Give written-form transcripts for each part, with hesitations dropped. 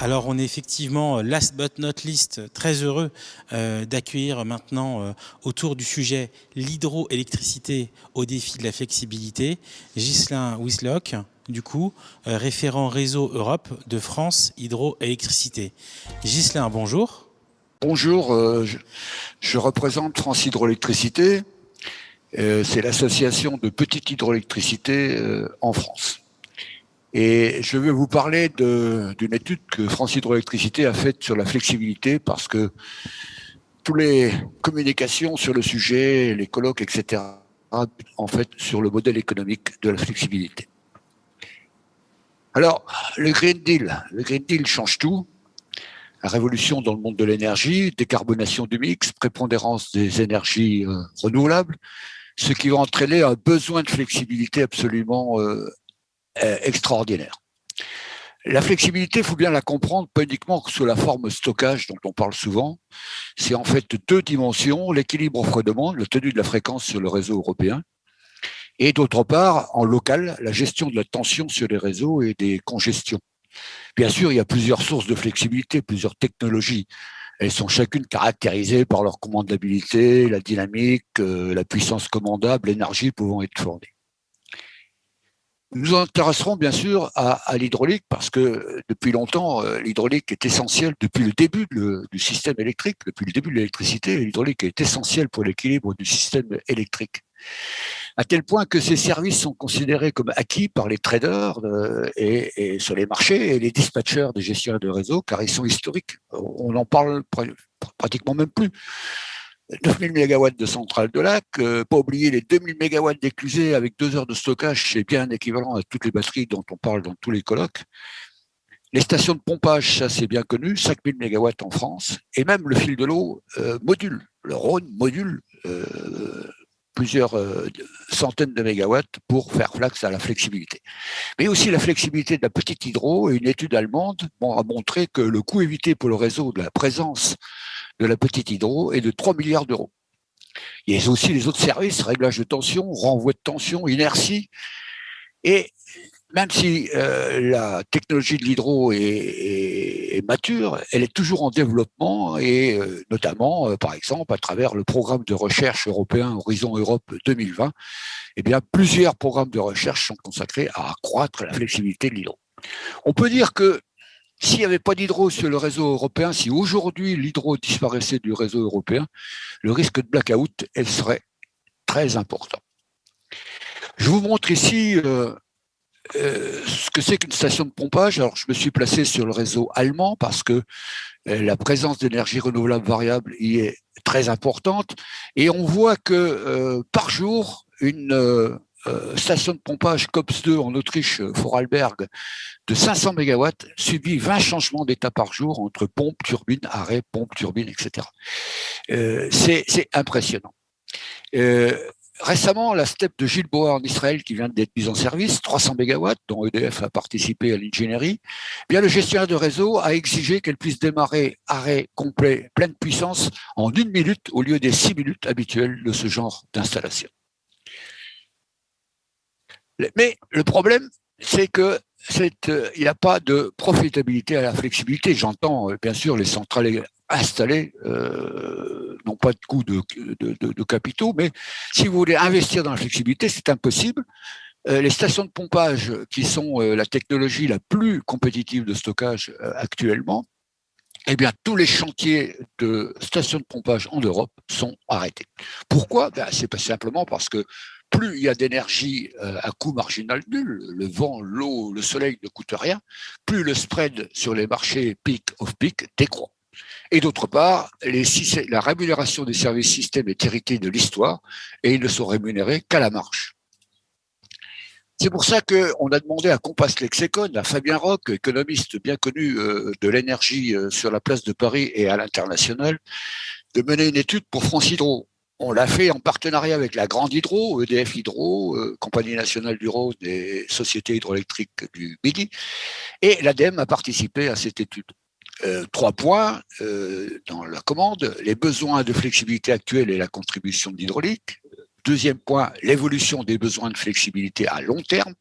Alors on est effectivement, last but not least, très heureux d'accueillir maintenant autour du sujet l'hydroélectricité au défi de la flexibilité, Ghislain Wisloch, du coup, référent réseau Europe de France Hydroélectricité. Ghislain, bonjour. Bonjour, je représente France Hydroélectricité. C'est l'association de petite hydroélectricité en France. Et je vais vous parler d'une étude que France Hydroélectricité a faite sur la flexibilité parce que toutes les communications sur le sujet, les colloques, etc., en fait, sur le modèle économique de la flexibilité. Alors, le Green Deal change tout. La révolution dans le monde de l'énergie, décarbonation du mix, prépondérance des énergies renouvelables, ce qui va entraîner un besoin de flexibilité absolument extraordinaire. La flexibilité, il faut bien la comprendre, pas uniquement sous la forme stockage dont on parle souvent. C'est en fait deux dimensions, l'équilibre offre-demande, la tenue de la fréquence sur le réseau européen, et d'autre part, en local, la gestion de la tension sur les réseaux et des congestions. Bien sûr, il y a plusieurs sources de flexibilité, plusieurs technologies. Elles sont chacune caractérisées par leur commandabilité, la dynamique, la puissance commandable, l'énergie pouvant être fournie. Nous nous intéresserons bien sûr à l'hydraulique parce que depuis longtemps, l'hydraulique est essentielle depuis le début du système électrique, depuis le début de l'électricité, l'hydraulique est essentielle pour l'équilibre du système électrique. À tel point que ces services sont considérés comme acquis par les traders et sur les marchés et les dispatchers des gestionnaires de réseau, car ils sont historiques. On n'en parle pratiquement même plus. 9000 MW de centrales de lac, pas oublier les 2000 MW d'éclusée avec 2 heures de stockage, c'est bien équivalent à toutes les batteries dont on parle dans tous les colloques. Les stations de pompage, ça c'est bien connu, 5000 MW en France, et même le fil de l'eau module, le Rhône module plusieurs centaines de mégawatts pour faire face à la flexibilité. Mais aussi la flexibilité de la petite hydro, et une étude allemande a montré que le coût évité pour le réseau de la présence de la petite hydro est de 3 milliards d'euros. Il y a aussi les autres services, réglage de tension, renvoi de tension, inertie. Et même si la technologie de l'hydro est mature, elle est toujours en développement et notamment, par exemple, à travers le programme de recherche européen Horizon Europe 2020, eh bien, plusieurs programmes de recherche sont consacrés à accroître la flexibilité de l'hydro. On peut dire que s'il n'y avait pas d'hydro sur le réseau européen, si aujourd'hui l'hydro disparaissait du réseau européen, le risque de blackout, elle serait très important. Je vous montre ici ce que c'est qu'une station de pompage. Alors, je me suis placé sur le réseau allemand parce que la présence d'énergie renouvelable variable y est très importante. Et on voit que par jour, une station de pompage COPS2 en Autriche, Vorarlberg, de 500 MW subit 20 changements d'état par jour entre pompe, turbine, arrêt, pompe, turbine, etc. C'est impressionnant. Récemment, la steppe de Gilboa en Israël qui vient d'être mise en service, 300 MW, dont EDF a participé à l'ingénierie, bien le gestionnaire de réseau a exigé qu'elle puisse démarrer arrêt complet, pleine puissance, en 1 minute au lieu des 6 minutes habituelles de ce genre d'installation. Mais le problème, c'est que il n'y a pas de profitabilité à la flexibilité. J'entends bien sûr les centrales installées n'ont pas de coût de capitaux, mais si vous voulez investir dans la flexibilité, c'est impossible. Les stations de pompage, qui sont la technologie la plus compétitive de stockage actuellement, eh bien, tous les chantiers de stations de pompage en Europe sont arrêtés. Pourquoi ? C'est pas simplement parce que plus il y a d'énergie à coût marginal nul, le vent, l'eau, le soleil ne coûtent rien, plus le spread sur les marchés peak-off-peak décroît. Et d'autre part, la rémunération des services systèmes est héritée de l'histoire et ils ne sont rémunérés qu'à la marge. C'est pour ça qu'on a demandé à Compass Lexecon, à Fabien Roch, économiste bien connu de l'énergie sur la place de Paris et à l'international, de mener une étude pour France Hydro. On l'a fait en partenariat avec la Grande Hydro, EDF Hydro, Compagnie nationale du Rhône et Société hydroélectrique du Midi, et l'ADEME a participé à cette étude. 3 points dans la commande, les besoins de flexibilité actuels et la contribution de l'hydraulique. Deuxième point, l'évolution des besoins de flexibilité à long terme.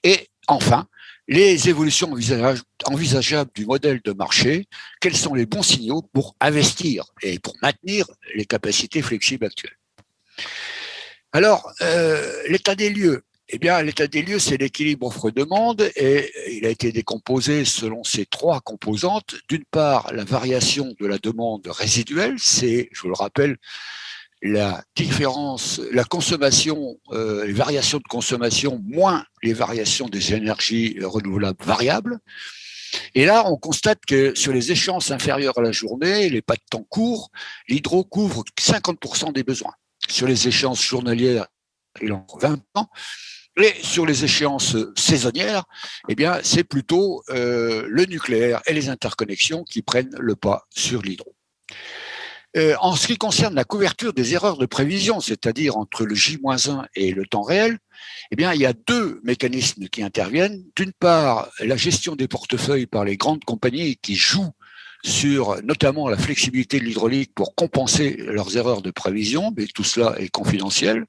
Et enfin, les évolutions envisageables du modèle de marché, quels sont les bons signaux pour investir et pour maintenir les capacités flexibles actuelles. Alors, l'état des lieux. Eh bien, l'état des lieux, c'est l'équilibre offre-demande et il a été décomposé selon ces trois composantes. D'une part, la variation de la demande résiduelle, c'est, je vous le rappelle, la différence, la consommation, les variations de consommation moins les variations des énergies renouvelables variables. Et là, on constate que sur les échéances inférieures à la journée, les pas de temps courts, l'hydro couvre 50% des besoins. Sur les échéances journalières, il en couvre 20%. Et sur les échéances saisonnières, eh bien, c'est plutôt le nucléaire et les interconnexions qui prennent le pas sur l'hydro. En ce qui concerne la couverture des erreurs de prévision, c'est-à-dire entre le J-1 et le temps réel, eh bien, il y a deux mécanismes qui interviennent. D'une part, la gestion des portefeuilles par les grandes compagnies qui jouent sur notamment la flexibilité de l'hydraulique pour compenser leurs erreurs de prévision, mais tout cela est confidentiel.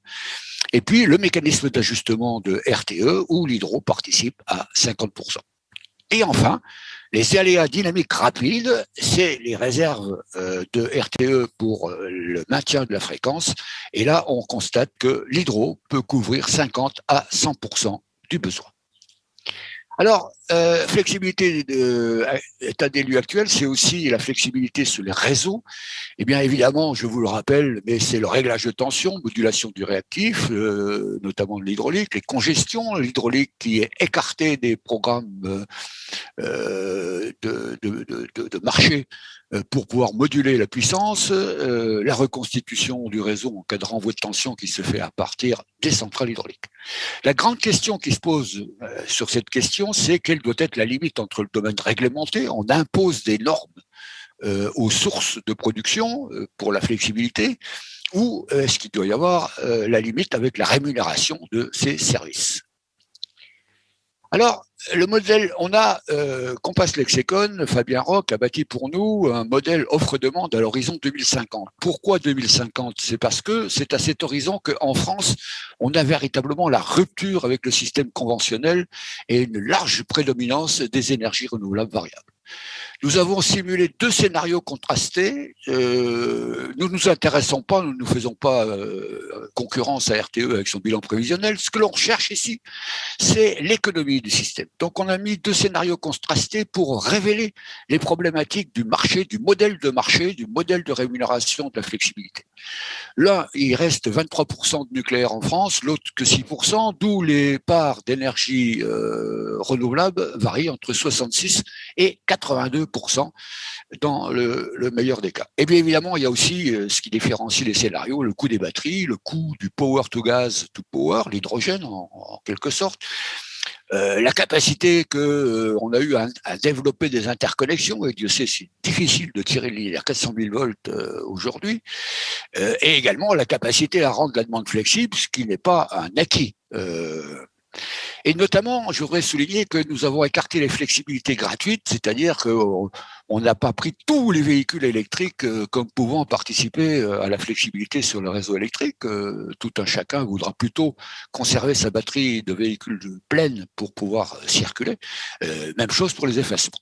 Et puis, le mécanisme d'ajustement de RTE, où l'hydro participe à 50%. Et enfin, les aléas dynamiques rapides, c'est les réserves de RTE pour le maintien de la fréquence. Et là, on constate que l'hydro peut couvrir 50 à 100% du besoin. Alors, flexibilité état des lieux actuel, c'est aussi la flexibilité sur les réseaux. Eh bien, évidemment, je vous le rappelle, mais c'est le réglage de tension, modulation du réactif, notamment de l'hydraulique, les congestions, l'hydraulique qui est écartée des programmes de marché pour pouvoir moduler la puissance, la reconstitution du réseau en cas de renvoi de tension qui se fait à partir des centrales hydrauliques. La grande question qui se pose sur cette question, c'est quelle doit être la limite entre le domaine réglementé, on impose des normes aux sources de production pour la flexibilité, ou est-ce qu'il doit y avoir la limite avec la rémunération de ces services. Alors, le modèle, on a Compass Lexecon, Fabien Roch a bâti pour nous un modèle offre-demande à l'horizon 2050. Pourquoi 2050? C'est parce que c'est à cet horizon qu'en France, on a véritablement la rupture avec le système conventionnel et une large prédominance des énergies renouvelables variables. Nous avons simulé deux scénarios contrastés. Nous nous intéressons pas, nous ne faisons pas concurrence à RTE avec son bilan prévisionnel. Ce que l'on recherche ici, c'est l'économie du système. Donc, on a mis deux scénarios contrastés pour révéler les problématiques du marché, du modèle de rémunération de la flexibilité. L'un, il reste 23% de nucléaire en France, l'autre que 6%, d'où les parts d'énergie renouvelable varient entre 66 et 82% dans le meilleur des cas. Et bien évidemment, il y a aussi ce qui différencie les scénarios, le coût des batteries, le coût du power to gas to power, l'hydrogène en quelque sorte, la capacité qu'on a eu à développer des interconnexions, et Dieu sait, c'est difficile de tirer les 400 000 volts aujourd'hui, et également la capacité à rendre la demande flexible, ce qui n'est pas un acquis. Et notamment, je voudrais souligner que nous avons écarté les flexibilités gratuites, c'est-à-dire qu'on n'a pas pris tous les véhicules électriques comme pouvant participer à la flexibilité sur le réseau électrique. Tout un chacun voudra plutôt conserver sa batterie de véhicule pleine pour pouvoir circuler. Même chose pour les effacements.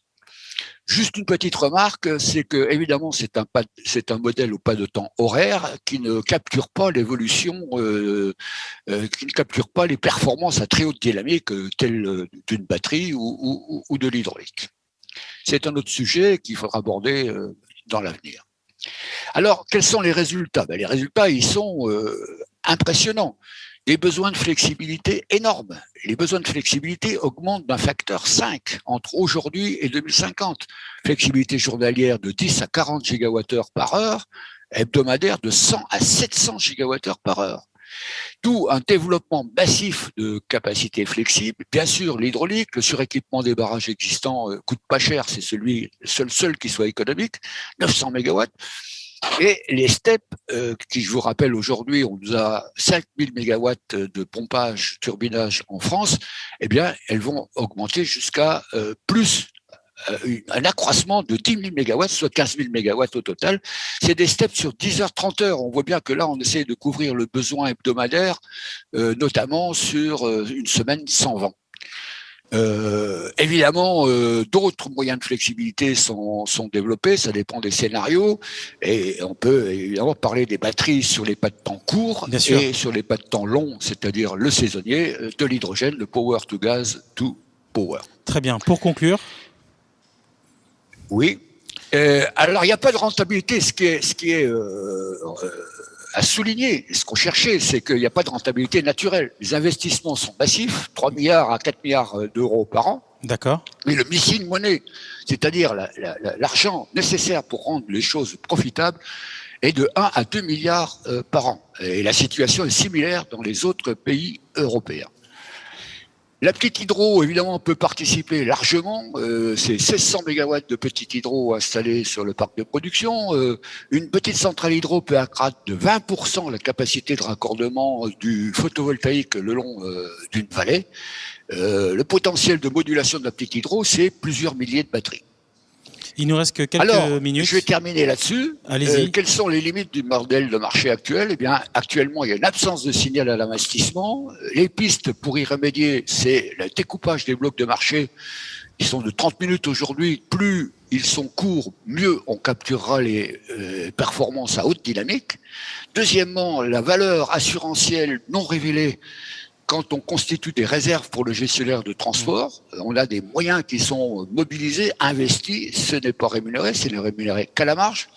Juste une petite remarque, c'est que évidemment c'est un modèle au pas de temps horaire qui ne capture pas l'évolution, qui ne capture pas les performances à très haute dynamique telles d'une batterie ou de l'hydraulique. C'est un autre sujet qu'il faudra aborder dans l'avenir. Alors, quels sont les résultats? Les résultats, ils sont impressionnants. Des besoins de flexibilité énormes. Les besoins de flexibilité augmentent d'un facteur 5 entre aujourd'hui et 2050. Flexibilité journalière de 10 à 40 gigawattheures par heure, hebdomadaire de 100 à 700 gigawattheures par heure. D'où un développement massif de capacités flexibles. Bien sûr, l'hydraulique, le suréquipement des barrages existants coûte pas cher, c'est celui seul qui soit économique, 900 mégawatts. Et les STEP, qui je vous rappelle aujourd'hui, on nous a 5000 mégawatts de pompage, turbinage en France, eh bien, elles vont augmenter jusqu'à un accroissement de 10 000 mégawatts, soit 15 000 mégawatts au total. C'est des steps sur 10 heures, 30 heures. On voit bien que là, on essaie de couvrir le besoin hebdomadaire, notamment sur une semaine sans vent. Évidemment, d'autres moyens de flexibilité sont développés, ça dépend des scénarios, et on peut évidemment parler des batteries sur les pas de temps courts et sur les pas de temps longs, c'est-à-dire le saisonnier, de l'hydrogène, le power to gas to power. Très bien. Pour conclure. Oui. Alors, il n'y a pas de rentabilité. Ce qui est à souligner, ce qu'on cherchait, c'est qu'il n'y a pas de rentabilité naturelle. Les investissements sont massifs, 3 milliards à 4 milliards d'euros par an. D'accord. Mais le missing money, c'est-à-dire l'argent nécessaire pour rendre les choses profitables, est de 1 à 2 milliards par an. Et la situation est similaire dans les autres pays européens. La petite hydro, évidemment, peut participer largement. C'est 1600 MW de petite hydro installée sur le parc de production. Une petite centrale hydro peut accroître de 20% la capacité de raccordement du photovoltaïque le long d'une vallée. Le potentiel de modulation de la petite hydro, c'est plusieurs milliers de batteries. Il nous reste que quelques minutes. Je vais terminer là-dessus. Allez-y. Quelles sont les limites du modèle de marché actuel? Eh bien, actuellement, il y a une absence de signal à l'investissement. Les pistes pour y remédier, c'est le découpage des blocs de marché. Ils sont de 30 minutes aujourd'hui. Plus ils sont courts, mieux on capturera les performances à haute dynamique. Deuxièmement, la valeur assurantielle non révélée. Quand on constitue des réserves pour le gestionnaire de transport, on a des moyens qui sont mobilisés, investis, ce n'est pas rémunéré, c'est ne rémunéré qu'à la marge.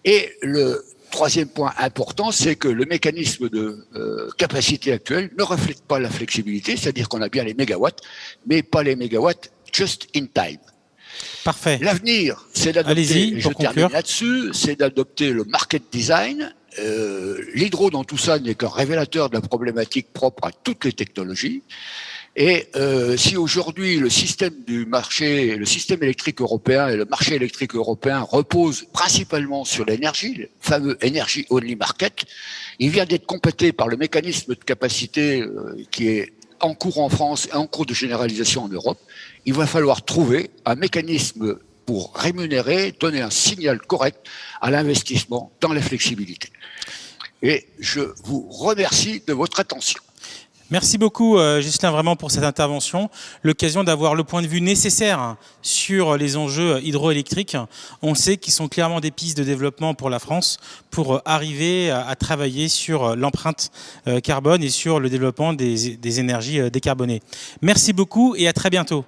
Et le troisième point important, c'est que le mécanisme de capacité actuel ne reflète pas la flexibilité, c'est-à-dire qu'on a bien les mégawatts, mais pas les mégawatts just in time. Parfait. L'avenir, c'est d'adopter, je termine là-dessus, c'est d'adopter le market design. L'hydro dans tout ça n'est qu'un révélateur de la problématique propre à toutes les technologies. Et si aujourd'hui le système du marché, le système électrique européen et le marché électrique européen reposent principalement sur l'énergie, le fameux Energy Only Market, il vient d'être complété par le mécanisme de capacité qui est en cours en France et en cours de généralisation en Europe. Il va falloir trouver un mécanisme pour rémunérer, donner un signal correct à l'investissement dans la flexibilité. Et je vous remercie de votre attention. Merci beaucoup, Ghislain, vraiment pour cette intervention. L'occasion d'avoir le point de vue nécessaire sur les enjeux hydroélectriques. On sait qu'ils sont clairement des pistes de développement pour la France pour arriver à travailler sur l'empreinte carbone et sur le développement des énergies décarbonées. Merci beaucoup et à très bientôt.